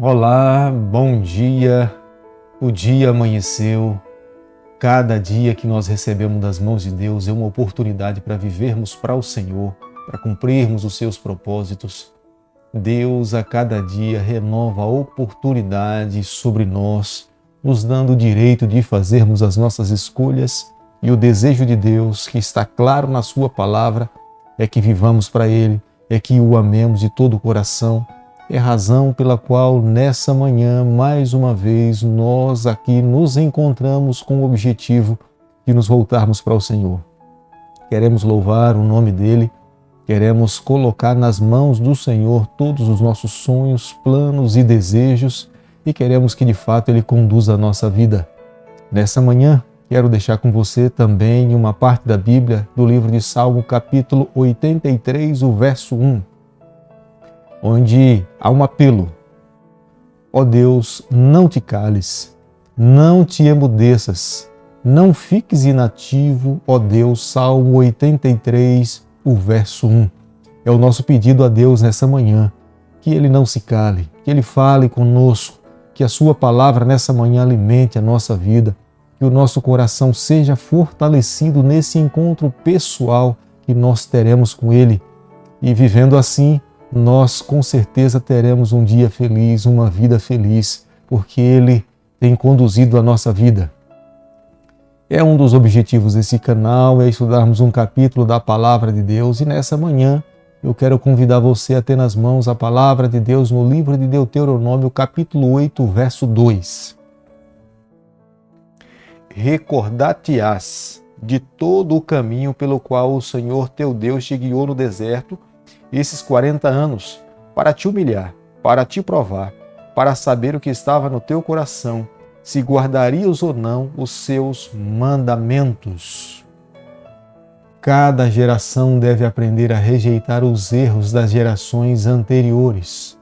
Olá, bom dia. O dia amanheceu. Cada dia que nós recebemos das mãos de Deus é uma oportunidade para vivermos para o Senhor, para cumprirmos os seus propósitos. Deus a cada dia renova a oportunidade sobre nós, nos dando o direito de fazermos as nossas escolhas, e o desejo de Deus, que está claro na sua palavra, é que vivamos para Ele, é que o amemos de todo o coração. É a razão pela qual nessa manhã, mais uma vez, nós aqui nos encontramos com o objetivo de nos voltarmos para o Senhor. Queremos louvar o nome dEle, queremos colocar nas mãos do Senhor todos os nossos sonhos, planos e desejos, e queremos que de fato Ele conduza a nossa vida. Nessa manhã, quero deixar com você também uma parte da Bíblia do livro de Salmo, capítulo 83, o verso 1, onde há um apelo. Ó Deus, não te cales, não te emudeças, não fiques inativo, ó Deus. Salmo 83, o verso 1. É o nosso pedido a Deus nessa manhã, que Ele não se cale, que Ele fale conosco, que a sua palavra nessa manhã alimente a nossa vida, que o nosso coração seja fortalecido nesse encontro pessoal que nós teremos com Ele. E vivendo assim, nós com certeza teremos um dia feliz, uma vida feliz, porque Ele tem conduzido a nossa vida. É um dos objetivos desse canal, é estudarmos um capítulo da Palavra de Deus, e nessa manhã eu quero convidar você a ter nas mãos a Palavra de Deus no livro de Deuteronômio, capítulo 8, verso 2. Recordar-te-ás de todo o caminho pelo qual o Senhor teu Deus te guiou no deserto esses 40 anos, para te humilhar, para te provar, para saber o que estava no teu coração, se guardarias ou não os seus mandamentos. Cada geração deve aprender a rejeitar os erros das gerações anteriores,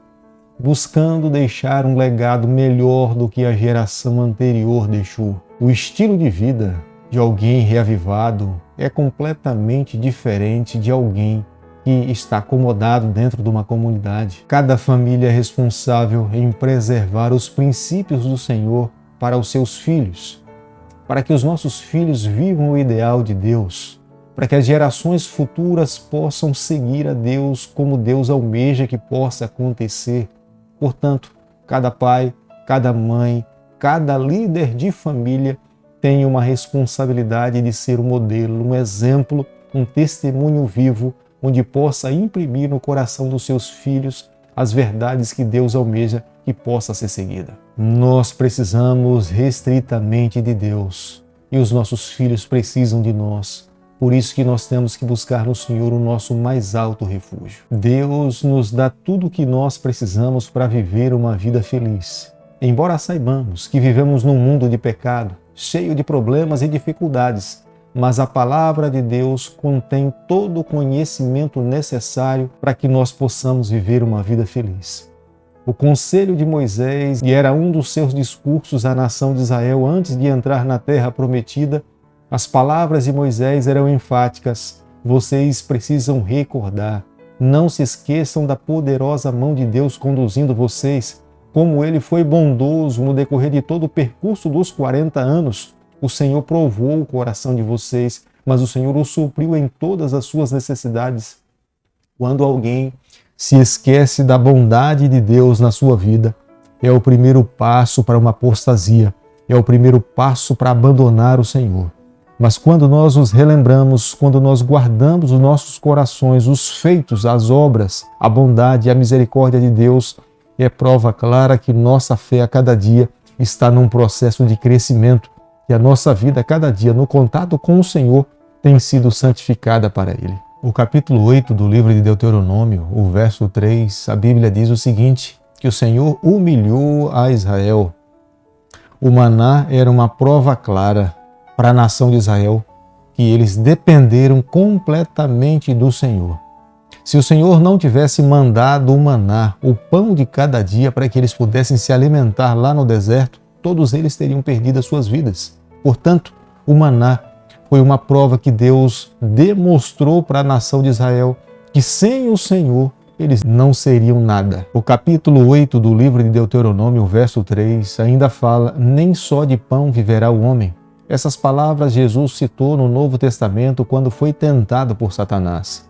buscando deixar um legado melhor do que a geração anterior deixou. O estilo de vida de alguém reavivado é completamente diferente de alguém que está acomodado dentro de uma comunidade. Cada família é responsável em preservar os princípios do Senhor para os seus filhos, para que os nossos filhos vivam o ideal de Deus, para que as gerações futuras possam seguir a Deus como Deus almeja que possa acontecer. Portanto, cada pai, cada mãe, cada líder de família tem uma responsabilidade de ser um modelo, um exemplo, um testemunho vivo, onde possa imprimir no coração dos seus filhos as verdades que Deus almeja que possa ser seguida. Nós precisamos restritamente de Deus e os nossos filhos precisam de nós. Por isso que nós temos que buscar no Senhor o nosso mais alto refúgio. Deus nos dá tudo o que nós precisamos para viver uma vida feliz. Embora saibamos que vivemos num mundo de pecado, cheio de problemas e dificuldades, mas a palavra de Deus contém todo o conhecimento necessário para que nós possamos viver uma vida feliz. O conselho de Moisés, e era um dos seus discursos à nação de Israel antes de entrar na terra prometida, as palavras de Moisés eram enfáticas. Vocês precisam recordar. Não se esqueçam da poderosa mão de Deus conduzindo vocês, como Ele foi bondoso no decorrer de todo o percurso dos 40 anos. O Senhor provou o coração de vocês, mas o Senhor o supriu em todas as suas necessidades. Quando alguém se esquece da bondade de Deus na sua vida, é o primeiro passo para uma apostasia, é o primeiro passo para abandonar o Senhor. Mas quando nós nos relembramos, quando nós guardamos os nossos corações, os feitos, as obras, a bondade e a misericórdia de Deus, é prova clara que nossa fé a cada dia está num processo de crescimento, e a nossa vida a cada dia no contato com o Senhor tem sido santificada para Ele. O capítulo 8 do livro de Deuteronômio, o verso 3, a Bíblia diz o seguinte, que o Senhor humilhou a Israel. O maná era uma prova clara para a nação de Israel, que eles dependeram completamente do Senhor. Se o Senhor não tivesse mandado o maná, o pão de cada dia, para que eles pudessem se alimentar lá no deserto, todos eles teriam perdido as suas vidas. Portanto, o maná foi uma prova que Deus demonstrou para a nação de Israel que sem o Senhor eles não seriam nada. O capítulo 8 do livro de Deuteronômio, verso 3, ainda fala: nem só de pão viverá o homem. Essas palavras Jesus citou no Novo Testamento quando foi tentado por Satanás.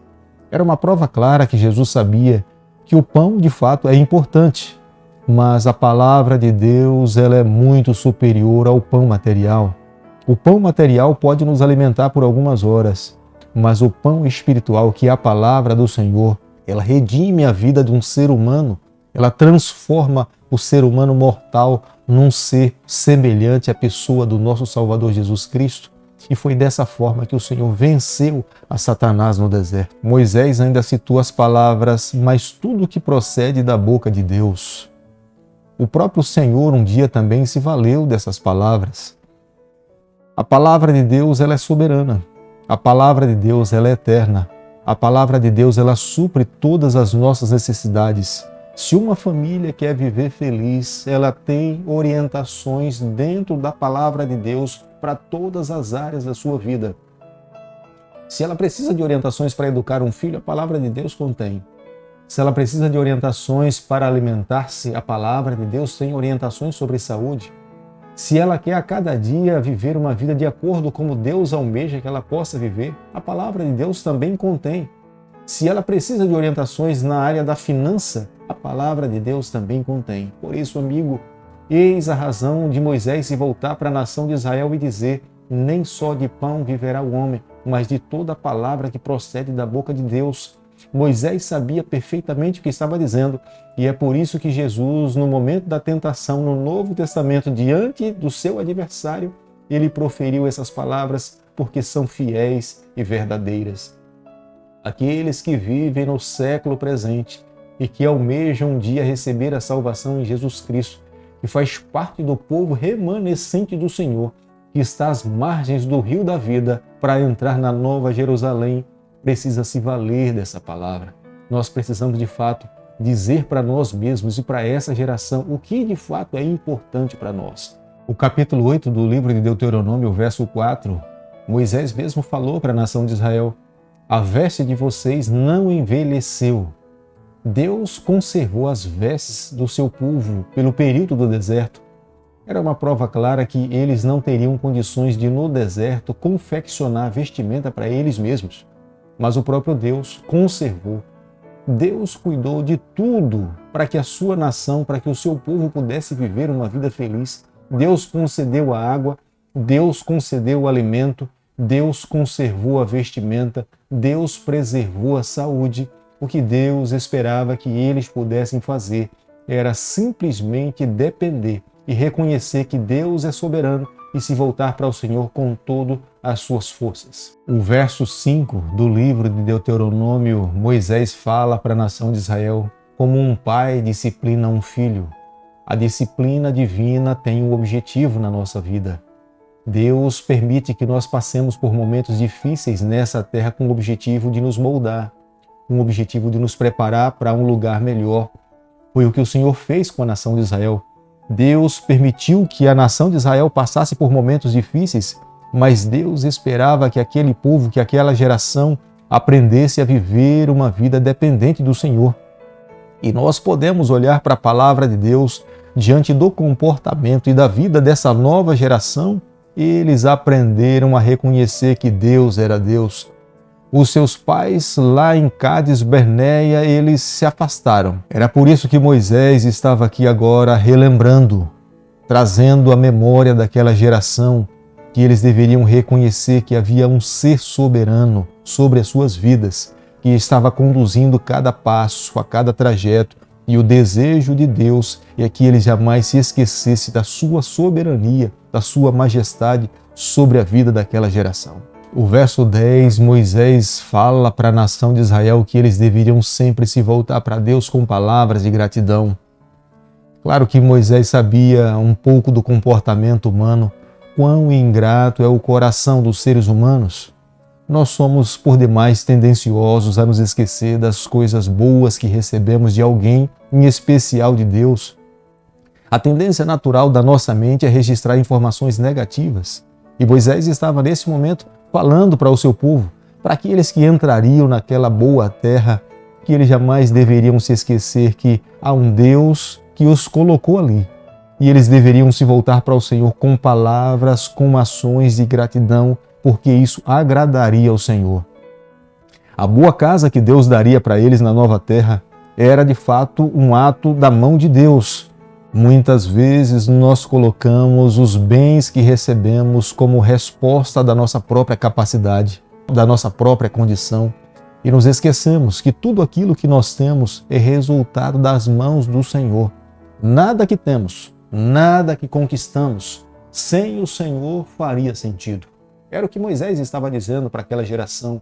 Era uma prova clara que Jesus sabia que o pão, de fato, é importante, mas a palavra de Deus ela é muito superior ao pão material. O pão material pode nos alimentar por algumas horas, mas o pão espiritual, que é a palavra do Senhor, ela redime a vida de um ser humano, ela transforma o ser humano mortal num ser semelhante à pessoa do nosso Salvador Jesus Cristo. E foi dessa forma que o Senhor venceu a Satanás no deserto. Moisés ainda citou as palavras: mas tudo que procede da boca de Deus. O próprio Senhor um dia também se valeu dessas palavras. A palavra de Deus ela é soberana. A palavra de Deus ela é eterna. A palavra de Deus ela supre todas as nossas necessidades. Se uma família quer viver feliz, ela tem orientações dentro da palavra de Deus para todas as áreas da sua vida. Se ela precisa de orientações para educar um filho, a palavra de Deus contém. Se ela precisa de orientações para alimentar-se, a palavra de Deus tem orientações sobre saúde. Se ela quer a cada dia viver uma vida de acordo com como Deus almeja que ela possa viver, a palavra de Deus também contém. Se ela precisa de orientações na área da finança, a palavra de Deus também contém. Por isso, amigo, eis a razão de Moisés se voltar para a nação de Israel e dizer: nem só de pão viverá o homem, mas de toda a palavra que procede da boca de Deus. Moisés sabia perfeitamente o que estava dizendo, e é por isso que Jesus, no momento da tentação no Novo Testamento, diante do seu adversário, ele proferiu essas palavras porque são fiéis e verdadeiras. Aqueles que vivem no século presente e que almejam um dia receber a salvação em Jesus Cristo, que faz parte do povo remanescente do Senhor, que está às margens do rio da vida para entrar na Nova Jerusalém, precisa se valer dessa palavra. Nós precisamos, de fato, dizer para nós mesmos e para essa geração o que, de fato, é importante para nós. O capítulo 8 do livro de Deuteronômio, verso 4, Moisés mesmo falou para a nação de Israel: a veste de vocês não envelheceu. Deus conservou as vestes do seu povo pelo período do deserto. Era uma prova clara que eles não teriam condições de, no deserto, confeccionar vestimenta para eles mesmos. Mas o próprio Deus conservou. Deus cuidou de tudo para que a sua nação, para que o seu povo pudesse viver uma vida feliz. Deus concedeu a água, Deus concedeu o alimento, Deus conservou a vestimenta, Deus preservou a saúde. O que Deus esperava que eles pudessem fazer era simplesmente depender e reconhecer que Deus é soberano e se voltar para o Senhor com todas as suas forças. O verso 5 do livro de Deuteronômio, Moisés fala para a nação de Israel: como um pai disciplina um filho, a disciplina divina tem um objetivo na nossa vida. Deus permite que nós passemos por momentos difíceis nessa terra com o objetivo de nos moldar, com o objetivo de nos preparar para um lugar melhor. Foi o que o Senhor fez com a nação de Israel. Deus permitiu que a nação de Israel passasse por momentos difíceis, mas Deus esperava que aquele povo, que aquela geração aprendesse a viver uma vida dependente do Senhor. E nós podemos olhar para a palavra de Deus diante do comportamento e da vida dessa nova geração. Eles aprenderam a reconhecer que Deus era Deus. Os seus pais lá em Cádiz Barneia, eles se afastaram. Era por isso que Moisés estava aqui agora relembrando, trazendo a memória daquela geração, que eles deveriam reconhecer que havia um ser soberano sobre as suas vidas, que estava conduzindo cada passo, a cada trajeto, e o desejo de Deus é que eles jamais se esquecessem da sua soberania, da sua majestade sobre a vida daquela geração. O verso 10, Moisés fala para a nação de Israel que eles deveriam sempre se voltar para Deus com palavras de gratidão. Claro que Moisés sabia um pouco do comportamento humano, quão ingrato é o coração dos seres humanos. Nós somos por demais tendenciosos a nos esquecer das coisas boas que recebemos de alguém, em especial de Deus. A tendência natural da nossa mente é registrar informações negativas. E Moisés estava nesse momento falando para o seu povo, para aqueles que entrariam naquela boa terra, que eles jamais deveriam se esquecer que há um Deus que os colocou ali. E eles deveriam se voltar para o Senhor com palavras, com ações de gratidão, porque isso agradaria ao Senhor. A boa casa que Deus daria para eles na nova terra era de fato um ato da mão de Deus. Muitas vezes nós colocamos os bens que recebemos como resposta da nossa própria capacidade, da nossa própria condição, e nos esquecemos que tudo aquilo que nós temos é resultado das mãos do Senhor. Nada que temos, nada que conquistamos, sem o Senhor faria sentido. Era o que Moisés estava dizendo para aquela geração.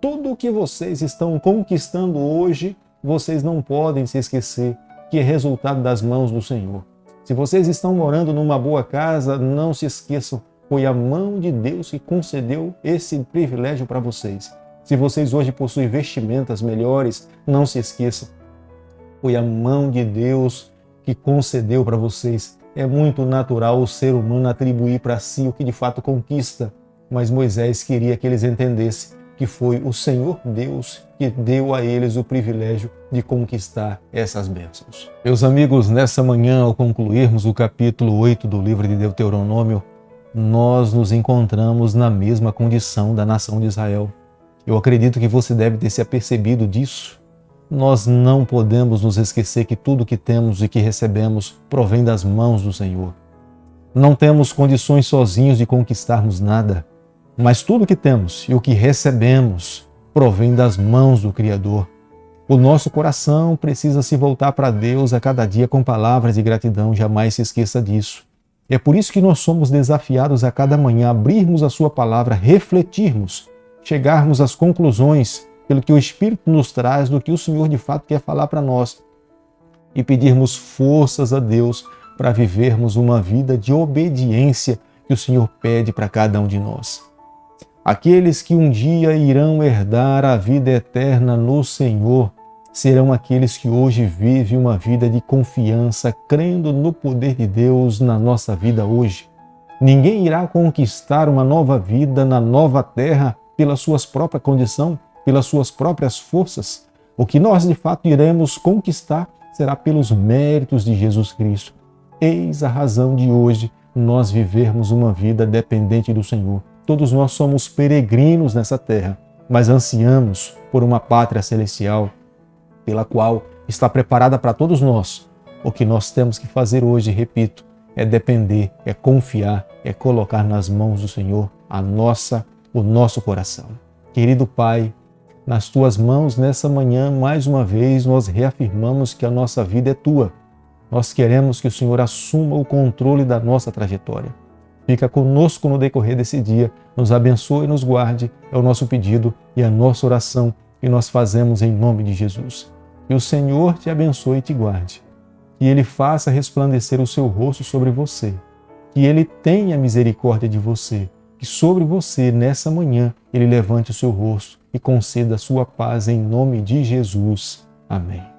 Tudo o que vocês estão conquistando hoje, vocês não podem se esquecer que é resultado das mãos do Senhor. Se vocês estão morando numa boa casa, não se esqueçam, foi a mão de Deus que concedeu esse privilégio para vocês. Se vocês hoje possuem vestimentas melhores, não se esqueçam, foi a mão de Deus que concedeu para vocês. É muito natural o ser humano atribuir para si o que de fato conquista, mas Moisés queria que eles entendessem que foi o Senhor Deus que deu a eles o privilégio de conquistar essas bênçãos. Meus amigos, nessa manhã, ao concluirmos o capítulo 8 do livro de Deuteronômio, nós nos encontramos na mesma condição da nação de Israel. Eu acredito que você deve ter se apercebido disso. Nós não podemos nos esquecer que tudo que temos e que recebemos provém das mãos do Senhor. Não temos condições sozinhos de conquistarmos nada, mas tudo que temos e o que recebemos provém das mãos do Criador. O nosso coração precisa se voltar para Deus a cada dia com palavras de gratidão, jamais se esqueça disso. É por isso que nós somos desafiados a cada manhã a abrirmos a sua palavra, refletirmos, chegarmos às conclusões pelo que o Espírito nos traz do que o Senhor de fato quer falar para nós e pedirmos forças a Deus para vivermos uma vida de obediência que o Senhor pede para cada um de nós. Aqueles que um dia irão herdar a vida eterna no Senhor serão aqueles que hoje vivem uma vida de confiança, crendo no poder de Deus na nossa vida hoje. Ninguém irá conquistar uma nova vida na nova terra pela sua própria condição, pelas suas próprias forças. O que nós de fato iremos conquistar será pelos méritos de Jesus Cristo. Eis a razão de hoje nós vivermos uma vida dependente do Senhor. Todos nós somos peregrinos nessa terra, mas ansiamos por uma pátria celestial, pela qual está preparada para todos nós. O que nós temos que fazer hoje, repito, é depender, é confiar, é colocar nas mãos do Senhor o nosso coração. Querido Pai, nas Tuas mãos nessa manhã, mais uma vez, nós reafirmamos que a nossa vida é Tua. Nós queremos que o Senhor assuma o controle da nossa trajetória. Fica conosco no decorrer desse dia, nos abençoe e nos guarde, é o nosso pedido e a nossa oração que nós fazemos em nome de Jesus. Que o Senhor te abençoe e te guarde, que Ele faça resplandecer o seu rosto sobre você, que Ele tenha misericórdia de você, que sobre você, nessa manhã, Ele levante o seu rosto e conceda a sua paz em nome de Jesus. Amém.